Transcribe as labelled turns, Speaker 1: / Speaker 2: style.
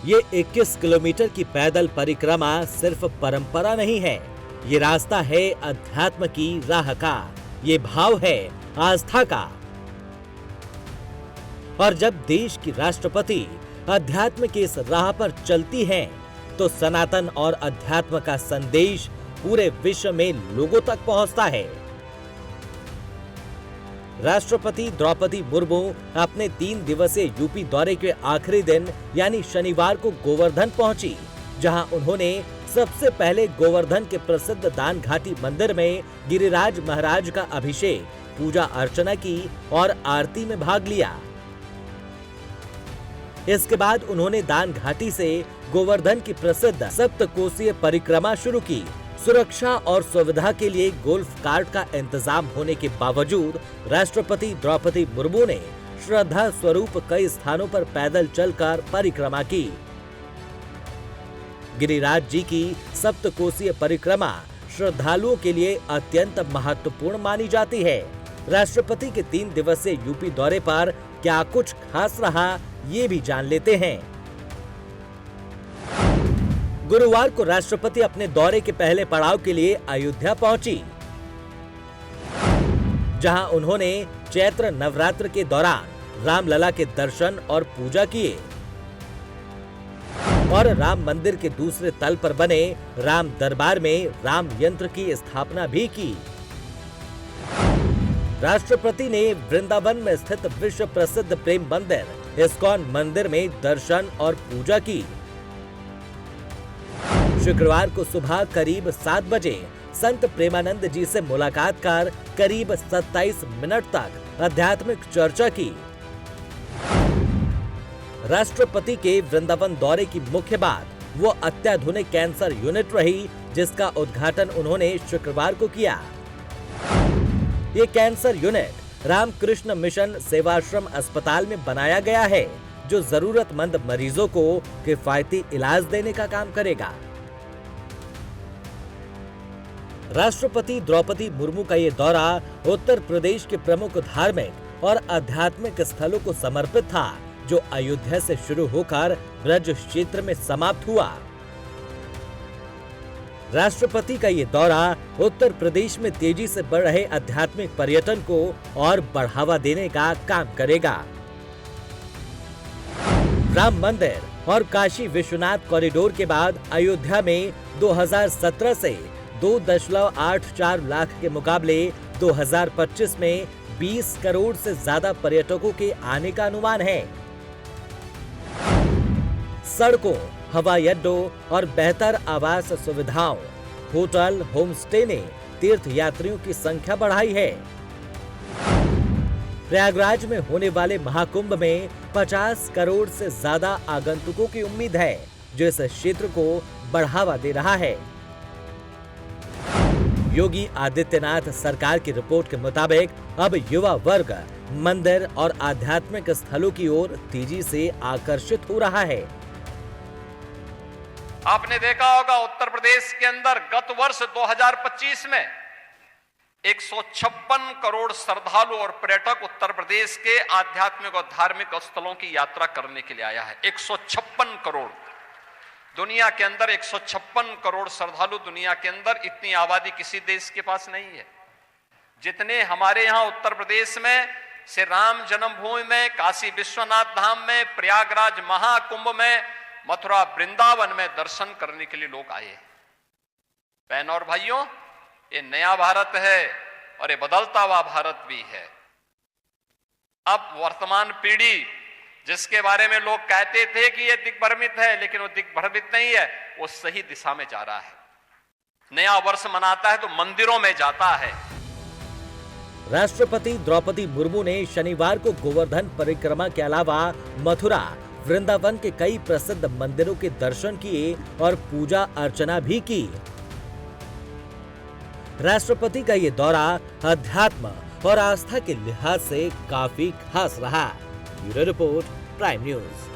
Speaker 1: ये 21 किलोमीटर की पैदल परिक्रमा सिर्फ परंपरा नहीं है, ये रास्ता है अध्यात्म की राह का, ये भाव है आस्था का। और जब देश की राष्ट्रपति अध्यात्म की इस राह पर चलती हैं, तो सनातन और अध्यात्म का संदेश पूरे विश्व में लोगों तक पहुंचता है। राष्ट्रपति द्रौपदी मुर्मू अपने 3 दिवसीय यूपी दौरे के आखिरी दिन यानी शनिवार को गोवर्धन पहुंची, जहां उन्होंने सबसे पहले गोवर्धन के प्रसिद्ध दान घाटी मंदिर में गिरिराज महाराज का अभिषेक, पूजा अर्चना की और आरती में भाग लिया। इसके बाद उन्होंने दान घाटी से गोवर्धन की प्रसिद्ध सप्तकोशीय परिक्रमा शुरू की। सुरक्षा और सुविधा के लिए गोल्फ कार्ट का इंतजाम होने के बावजूद राष्ट्रपति द्रौपदी मुर्मू ने श्रद्धा स्वरूप कई स्थानों पर पैदल चलकर परिक्रमा की। गिरिराज जी की सप्तकोशीय परिक्रमा श्रद्धालुओं के लिए अत्यंत महत्वपूर्ण मानी जाती है। राष्ट्रपति के 3 दिवसीय यूपी दौरे पर क्या कुछ खास रहा, ये भी जान लेते हैं। गुरुवार को राष्ट्रपति अपने दौरे के पहले पड़ाव के लिए अयोध्या पहुंची, जहां उन्होंने चैत्र नवरात्र के दौरान रामलला के दर्शन और पूजा किए और राम मंदिर के दूसरे तल पर बने राम दरबार में राम यंत्र की स्थापना भी की। राष्ट्रपति ने वृंदावन में स्थित विश्व प्रसिद्ध प्रेम मंदिर इस्कॉन मंदिर में दर्शन और पूजा की। शुक्रवार को सुबह करीब 7 बजे संत प्रेमानंद जी से मुलाकात कर करीब 27 मिनट तक आध्यात्मिक चर्चा की। राष्ट्रपति के वृंदावन दौरे की मुख्य बात वो अत्याधुनिक कैंसर यूनिट रही, जिसका उद्घाटन उन्होंने शुक्रवार को किया। ये कैंसर यूनिट रामकृष्ण मिशन सेवाश्रम अस्पताल में बनाया गया है, जो जरूरतमंद मरीजों को किफायती इलाज देने का काम करेगा। राष्ट्रपति द्रौपदी मुर्मू का ये दौरा उत्तर प्रदेश के प्रमुख धार्मिक और आध्यात्मिक स्थलों को समर्पित था, जो अयोध्या से शुरू होकर ब्रज क्षेत्र में समाप्त हुआ। राष्ट्रपति का ये दौरा उत्तर प्रदेश में तेजी से बढ़ रहे आध्यात्मिक पर्यटन को और बढ़ावा देने का काम करेगा। राम मंदिर और काशी विश्वनाथ कॉरिडोर के बाद अयोध्या में 2017 से 2.84 लाख के मुकाबले 2025 में 20 करोड़ से ज्यादा पर्यटकों के आने का अनुमान है। सड़कों, हवाई अड्डों और बेहतर आवास सुविधाओं, होटल, होम स्टे ने तीर्थ यात्रियों की संख्या बढ़ाई है। प्रयागराज में होने वाले महाकुंभ में 50 करोड़ से ज्यादा आगंतुकों की उम्मीद है, जो इस क्षेत्र को बढ़ावा दे रहा है। योगी आदित्यनाथ सरकार की रिपोर्ट के मुताबिक अब युवा वर्ग मंदिर और आध्यात्मिक स्थलों की ओर तेजी से आकर्षित हो रहा है।
Speaker 2: आपने देखा होगा उत्तर प्रदेश के अंदर गत वर्ष 2025 में 156 करोड़ श्रद्धालु और पर्यटक उत्तर प्रदेश के आध्यात्मिक और धार्मिक स्थलों की यात्रा करने के लिए आया है। 156 करोड़। दुनिया के अंदर 156 करोड़ श्रद्धालु, दुनिया के अंदर इतनी आबादी किसी देश के पास नहीं है। जितने हमारे यहाँ उत्तर प्रदेश में से राम जन्मभूमि में, काशी विश्वनाथ धाम में, प्रयागराज महाकुंभ में, मथुरा वृंदावन में दर्शन करने के लिए लोग आए हैं। बहन और भाइयों, ये नया भारत है और ये बदलता हुआ भारत भी है। अब वर्तमान पीढ़ी, जिसके बारे में लोग कहते थे कि ये दिग्भ्रमित है, लेकिन वो दिग्भ्रमित नहीं है, वो सही दिशा में जा रहा है। नया वर्ष मनाता है तो मंदिरों में जाता है।
Speaker 1: राष्ट्रपति द्रौपदी मुर्मू ने शनिवार को गोवर्धन परिक्रमा के अलावा मथुरा, वृंदावन के कई प्रसिद्ध मंदिरों के दर्शन किए और पूजा अर्चना भी की। राष्ट्रपति का ये दौरा अध्यात्म और आस्था के लिहाज से काफी खास रहा। Bureau report, prime news.